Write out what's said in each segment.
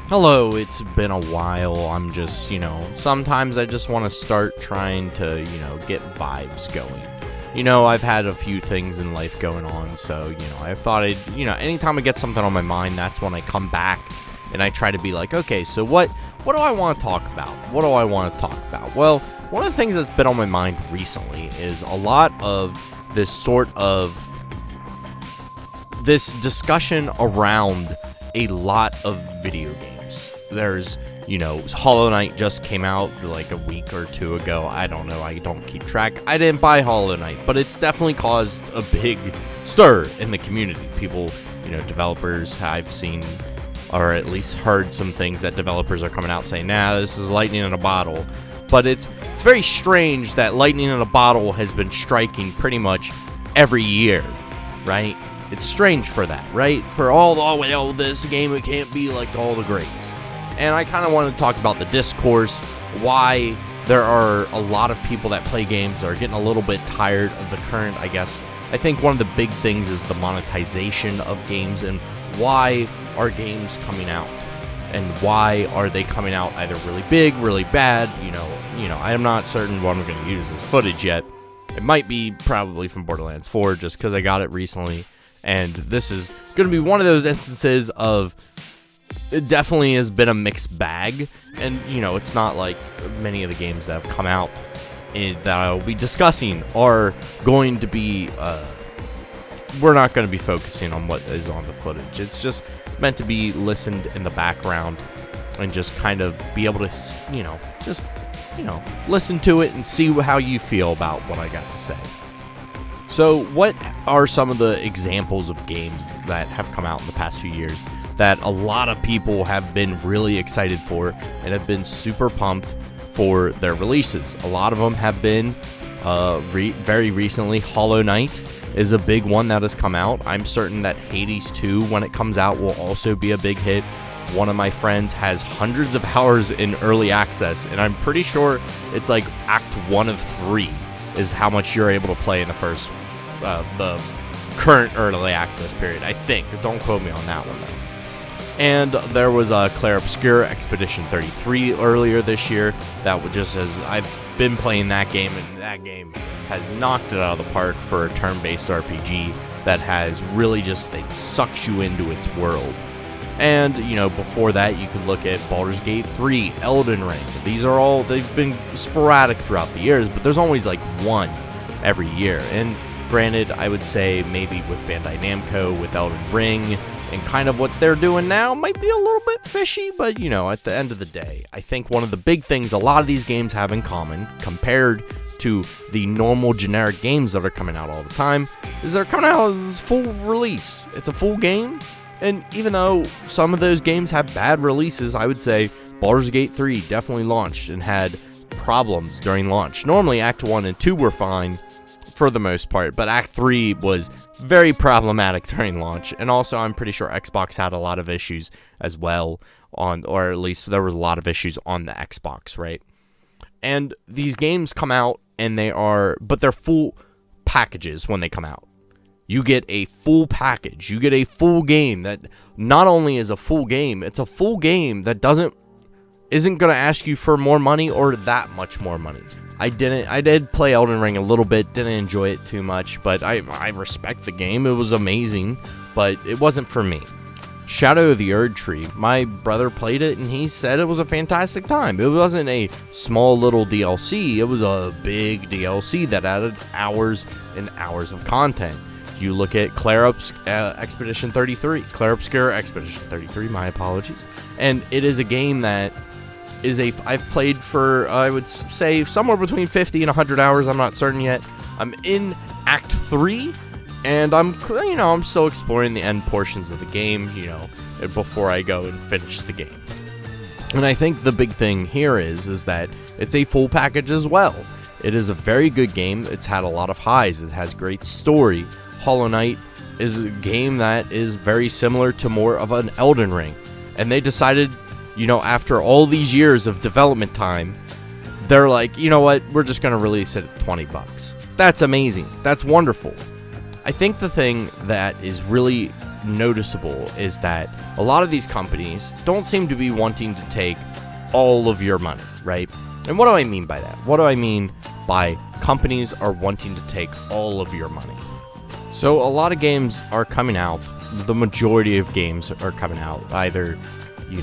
Hello, it's been a while. I'm just, sometimes I just want to start trying to, get vibes going. I've had a few things in life going on, so, I thought anytime I get something on my mind, that's when I come back and I try to be like, okay, so what do I want to talk about? What do I want to talk about? Well, one of the things that's been on my mind recently is a lot of this discussion around a lot of video games. There's, Hollow Knight just came out like a week or two ago. I don't know. I don't keep track. I didn't buy Hollow Knight, but it's definitely caused a big stir in the community. People, developers I've seen, or at least heard some things that developers are coming out saying, nah, this is lightning in a bottle. But it's very strange that lightning in a bottle has been striking pretty much every year, right? It's strange for that, right? For this game, it can't be like all the greats. And I kind of want to talk about the discourse, why there are a lot of people that play games that are getting a little bit tired of the current, I think one of the big things is the monetization of games, and why are games coming out? And why are they coming out either really big, really bad? I am not certain what I'm going to use as footage yet. It might be probably from Borderlands 4, just because I got it recently. And this is going to be one of those instances of it definitely has been a mixed bag. And, it's not like many of the games that have come out that I'll be discussing are going to be, we're not going to be focusing on what is on the footage. It's just meant to be listened in the background and just kind of be able to, listen to it and see how you feel about what I got to say. So what are some of the examples of games that have come out in the past few years that a lot of people have been really excited for and have been super pumped for their releases? A lot of them have been very recently. Hollow Knight is a big one that has come out. I'm certain that Hades 2, when it comes out, will also be a big hit. One of my friends has hundreds of hours in early access, and I'm pretty sure it's like Act 1 of 3 is how much you're able to play in the current early access period, I think. Don't quote me on that one, though. And there was Clair Obscur Expedition 33 earlier this year. That was just as I've been playing that game, and that game has knocked it out of the park for a turn-based RPG that has really just, it sucks you into its world. And, before that, you could look at Baldur's Gate 3, Elden Ring. They've been sporadic throughout the years, but there's always like one every year. And granted, I would say maybe with Bandai Namco, with Elden Ring, and kind of what they're doing now might be a little bit fishy, but, at the end of the day, I think one of the big things a lot of these games have in common, compared to the normal generic games that are coming out all the time, is they're coming out as full release. It's a full game. And even though some of those games have bad releases, I would say Baldur's Gate 3 definitely launched and had problems during launch. Normally, Act 1 and 2 were fine for the most part, but Act 3 was very problematic during launch. And also, I'm pretty sure Xbox had a lot of issues as well, or at least there was a lot of issues on the Xbox, right? And these games come out, and they're full packages when they come out. You get a full package. You get a full game that not only is a full game, it's a full game that isn't going to ask you for more money or that much more money. I did play Elden Ring a little bit, didn't enjoy it too much, but I respect the game. It was amazing, but it wasn't for me. Shadow of the Erd Tree, my brother played it and he said it was a fantastic time. It wasn't a small little DLC, it was a big DLC that added hours and hours of content. You look at Clair Obscur Expedition 33, my apologies. And it is a game that I've played for, I would say, somewhere between 50 and 100 hours. I'm not certain yet. I'm in Act 3, and I'm still exploring the end portions of the game, before I go and finish the game. And I think the big thing here is that it's a full package as well. It is a very good game. It's had a lot of highs. It has great story. Hollow Knight is a game that is very similar to more of an Elden Ring. And they decided, after all these years of development time, they're like, you know what, we're just going to release it at $20. That's amazing. That's wonderful. I think the thing that is really noticeable is that a lot of these companies don't seem to be wanting to take all of your money, right? And what do I mean by that? What do I mean by companies are wanting to take all of your money? So a lot of games are coming out. The majority of games are coming out. Either, you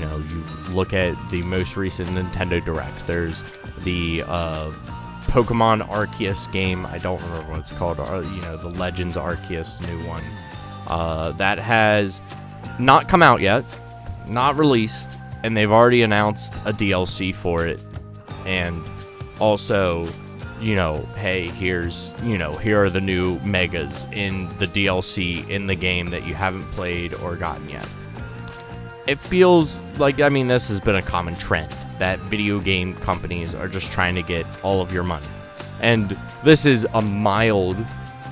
look at the most recent Nintendo Direct. There's the Pokemon Arceus game. I don't remember what it's called. The Legends Arceus new one. That has not come out yet, not released, and they've already announced a DLC for it. And also, hey, here are the new megas in the DLC in the game that you haven't played or gotten yet. It feels like, this has been a common trend that video game companies are just trying to get all of your money. And this is a mild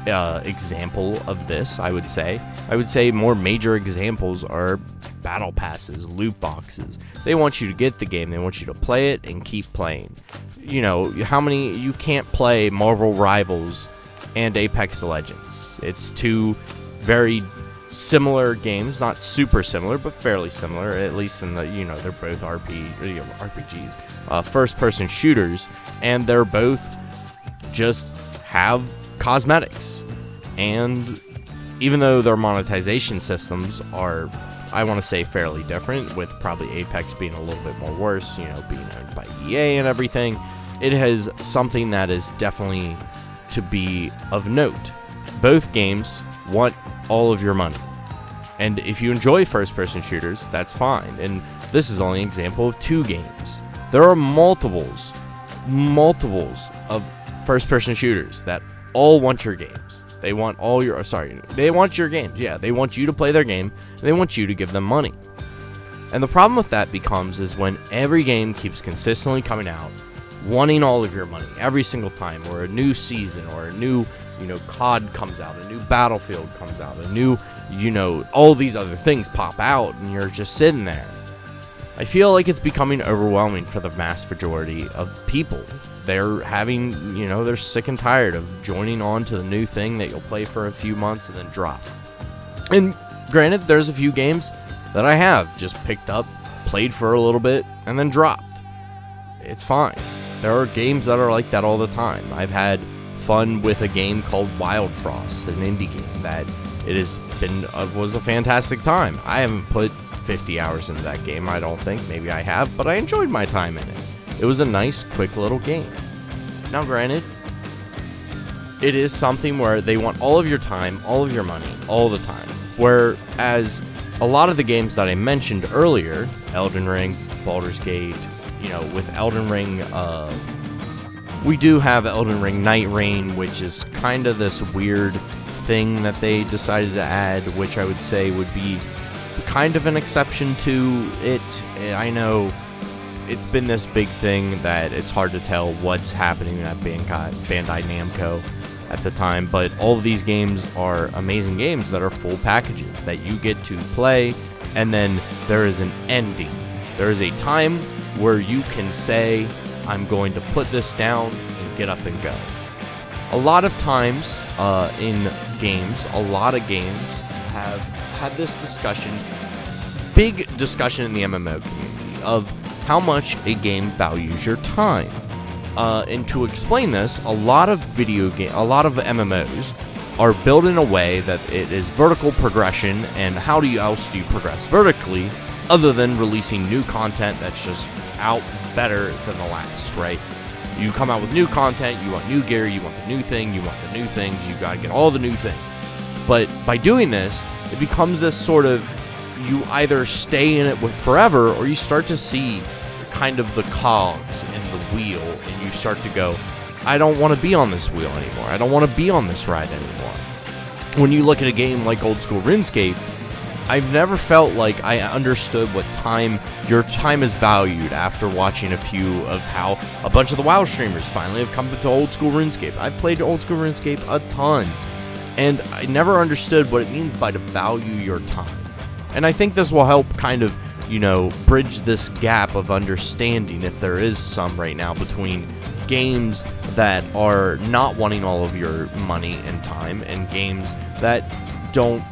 example of this, I would say. I would say more major examples are battle passes, loot boxes. They want you to get the game. They want you to play it and keep playing. You can't play Marvel Rivals and Apex Legends. It's two very similar games, not super similar, but fairly similar, at least in the, they're both RPGs, first-person shooters, and they're both just have cosmetics. And even though their monetization systems are, I want to say, fairly different, with probably Apex being a little bit more worse, being owned by EA and everything, it has something that is definitely to be of note. Both games want all of your money. And if you enjoy first-person shooters, that's fine. And this is only an example of 2 games. There are multiples of first-person shooters that all want your games. They want they want your games. Yeah, they want you to play their game, and they want you to give them money. And the problem with that is when every game keeps consistently coming out, wanting all of your money every single time, or a new season, or a new, COD comes out, a new Battlefield comes out, a new, all these other things pop out, and you're just sitting there. I feel like it's becoming overwhelming for the vast majority of people. They're they're sick and tired of joining on to the new thing that you'll play for a few months and then drop. And granted, there's a few games that I have just picked up, played for a little bit, and then dropped. It's fine. There are games that are like that all the time. I've had fun with a game called Wild Frost, an indie game that was a fantastic time. I haven't put 50 hours into that game, I don't think. Maybe I have, but I enjoyed my time in it. It was a nice, quick little game. Now, granted, it is something where they want all of your time, all of your money, all the time. Whereas a lot of the games that I mentioned earlier, Elden Ring, Baldur's Gate, with Elden Ring, we do have Elden Ring Night Rain, which is kind of this weird thing that they decided to add, which I would say would be kind of an exception to it. I know it's been this big thing that it's hard to tell what's happening at Bandai Namco at the time, but all of these games are amazing games that are full packages that you get to play, and then there is an ending. There is a time where you can say, I'm going to put this down and get up and go. A lot of times in games, a lot of games have had this big discussion in the MMO community of how much a game values your time. And to explain this, a lot of MMOs are built in a way that it is vertical progression, and how else do you progress vertically other than releasing new content that's just out better than the last, right? You come out with new content, you want new gear, you want the new thing, you want the new things, you gotta get all the new things. But by doing this, it becomes this sort of, you either stay in it forever, or you start to see kind of the cogs in the wheel, and you start to go, I don't want to be on this wheel anymore. I don't want to be on this ride anymore. When you look at a game like old school RuneScape, I've never felt like I understood what your time is valued after watching a few of how a bunch of the WoW streamers finally have come to old school RuneScape. I've played old school RuneScape a ton, and I never understood what it means by to value your time. And I think this will help kind of, bridge this gap of understanding, if there is some right now, between games that are not wanting all of your money and time and games that don't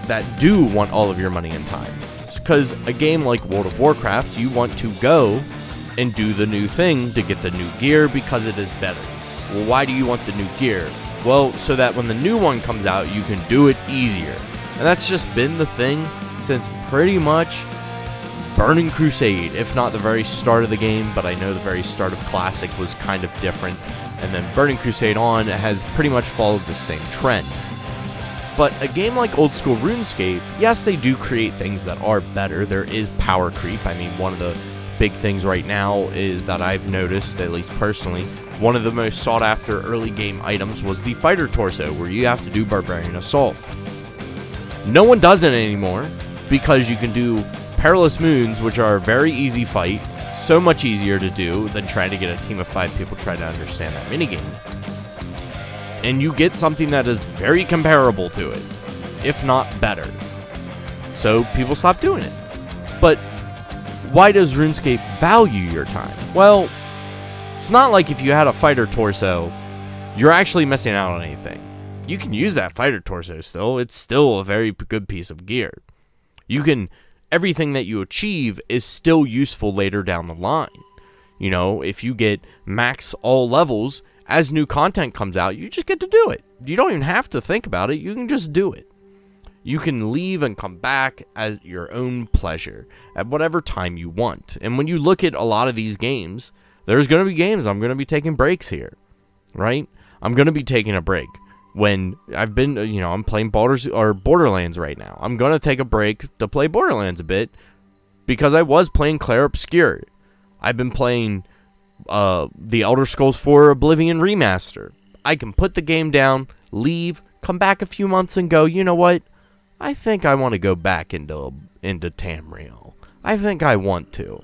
that do want all of your money and time. Because a game like World of Warcraft, you want to go and do the new thing to get the new gear because it is better. Well, why do you want the new gear? Well, so that when the new one comes out, you can do it easier. And that's just been the thing since pretty much Burning Crusade, if not the very start of the game, but I know the very start of Classic was kind of different. And then Burning Crusade on has pretty much followed the same trend. But a game like old school RuneScape, yes, they do create things that are better. There is power creep. I mean, one of the big things right now is that I've noticed, at least personally, one of the most sought after early game items was the fighter torso, where you have to do Barbarian Assault. No one does it anymore because you can do Perilous Moons, which are a very easy fight, so much easier to do than trying to get a team of 5 people trying to understand that minigame. And you get something that is very comparable to it, if not better. So people stop doing it. But why does RuneScape value your time? Well, it's not like if you had a fighter torso, you're actually missing out on anything. You can use that fighter torso still. It's still a very good piece of gear. Everything that you achieve is still useful later down the line. You know, if you get max all levels, as new content comes out, you just get to do it. You don't even have to think about it. You can just do it. You can leave and come back at your own pleasure at whatever time you want. And when you look at a lot of these games, there's going to be games I'm going to be taking breaks here, right? I'm going to be taking a break. When I've been, I'm playing Borderlands right now. I'm going to take a break to play Borderlands a bit because I was playing Clair Obscur. I've been playing the Elder Scrolls 4 Oblivion Remaster. I can put the game down, leave, come back a few months and go, you know what? I think I want to go back into Tamriel. I think I want to.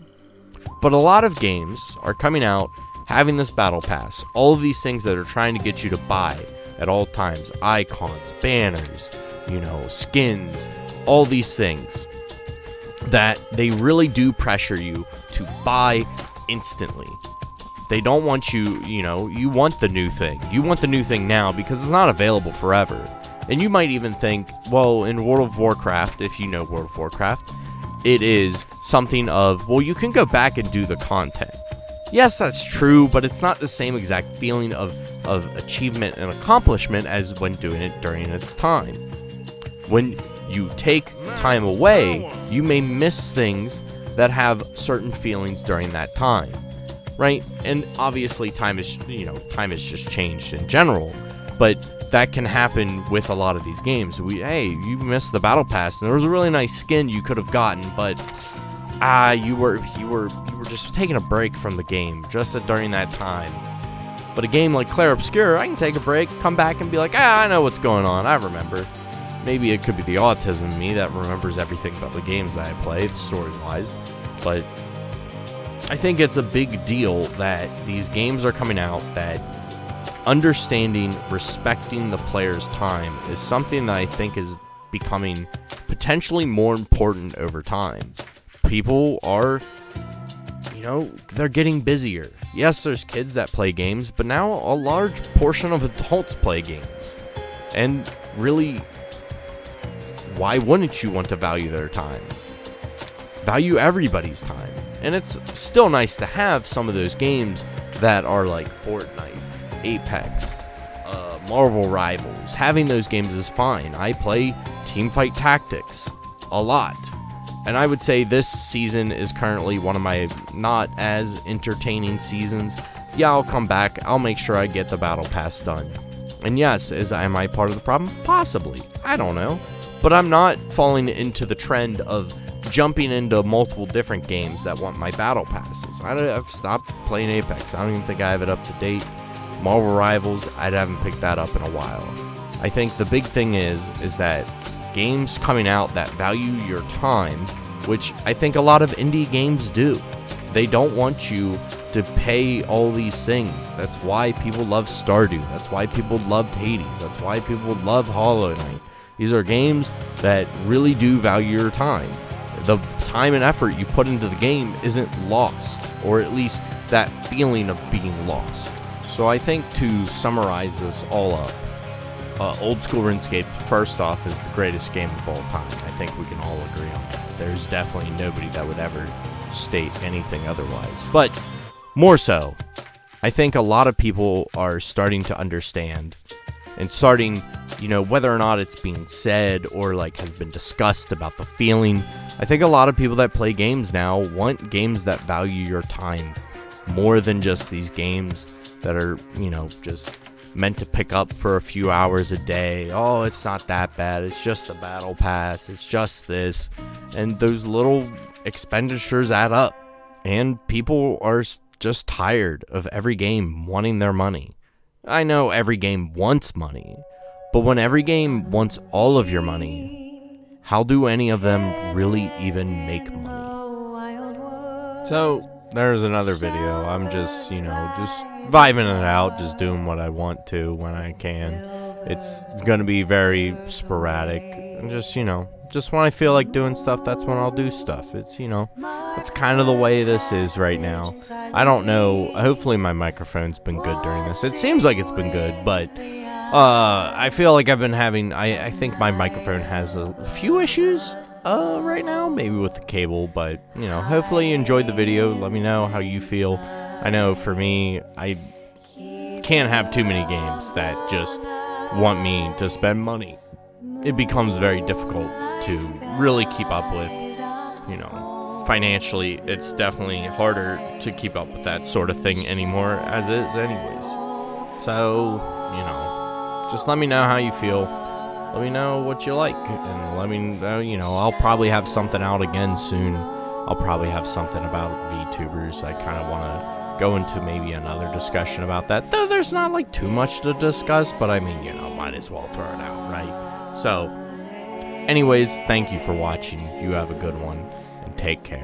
But a lot of games are coming out, having this battle pass, all of these things that are trying to get you to buy at all times, icons, banners, skins, all these things that they really do pressure you to buy instantly. They don't want you want the new thing. You want the new thing now because it's not available forever. And you might even think, well, in World of Warcraft, if you know World of Warcraft, it is something of, well, you can go back and do the content. Yes, that's true, but it's not the same exact feeling of achievement and accomplishment as when doing it during its time. When you take time away, you may miss things that have certain feelings during that time, right? And obviously time has just changed in general, but that can happen with a lot of these games. You missed the battle pass, and there was a really nice skin you could have gotten, but you were just taking a break from the game just during that time. But a game like Clair Obscur, I can take a break, come back and be like, I know what's going on, I remember. Maybe it could be the autism in me that remembers everything about the games that I play, story-wise. But I think it's a big deal that these games are coming out, that understanding, respecting the player's time is something that I think is becoming potentially more important over time. People are, they're getting busier. Yes, there's kids that play games, but now a large portion of adults play games. And really, why wouldn't you want to value their time? Value everybody's time. And it's still nice to have some of those games that are like Fortnite, Apex, Marvel Rivals. Having those games is fine. I play Teamfight Tactics a lot. And I would say this season is currently one of my not as entertaining seasons. Yeah, I'll come back. I'll make sure I get the battle pass done. And yes, am I part of the problem? Possibly. I don't know. But I'm not falling into the trend of jumping into multiple different games that want my battle passes. I've stopped playing Apex. I don't even think I have it up to date. Marvel Rivals, I haven't picked that up in a while. I think the big thing is that games coming out that value your time, which I think a lot of indie games do. They don't want you to pay all these things. That's why people love Stardew. That's why people loved Hades. That's why people love Hollow Knight. These are games that really do value your time. The time and effort you put into the game isn't lost, or at least that feeling of being lost. So I think to summarize this all up, Old school RuneScape, first off, is the greatest game of all time. I think we can all agree on that. There's definitely nobody that would ever state anything otherwise. But more so, I think a lot of people are starting to understand and starting, whether or not it's being said or like has been discussed about the feeling. I think a lot of people that play games now want games that value your time more than just these games that are, just meant to pick up for a few hours a day. Oh, it's not that bad. It's just a battle pass. It's just this. And those little expenditures add up. And people are just tired of every game wanting their money. I know every game wants money, but when every game wants all of your money, how do any of them really even make money? So, there's another video. I'm just, just vibing it out, just doing what I want to when I can. It's gonna be very sporadic, and just when I feel like doing stuff, that's when I'll do stuff. It's it's kind of the way this is right now. I don't know, hopefully my microphone's been good during this. It seems like it's been good, but I feel like I've been having, I think my microphone has a few issues right now, maybe with the cable, but hopefully you enjoyed the video. Let me know how you feel. I know for me, I can't have too many games that just want me to spend money. It becomes very difficult to really keep up with, financially. It's definitely harder to keep up with that sort of thing anymore, as is anyways. So, just let me know how you feel. Let me know what you like, and let me know, I'll probably have something out again soon. I'll probably have something about VTubers. I kind of want to go into maybe another discussion about that, though there's not like too much to discuss, but I mean, might as well throw it out, right? So anyways, thank you for watching. You have a good one, and take care.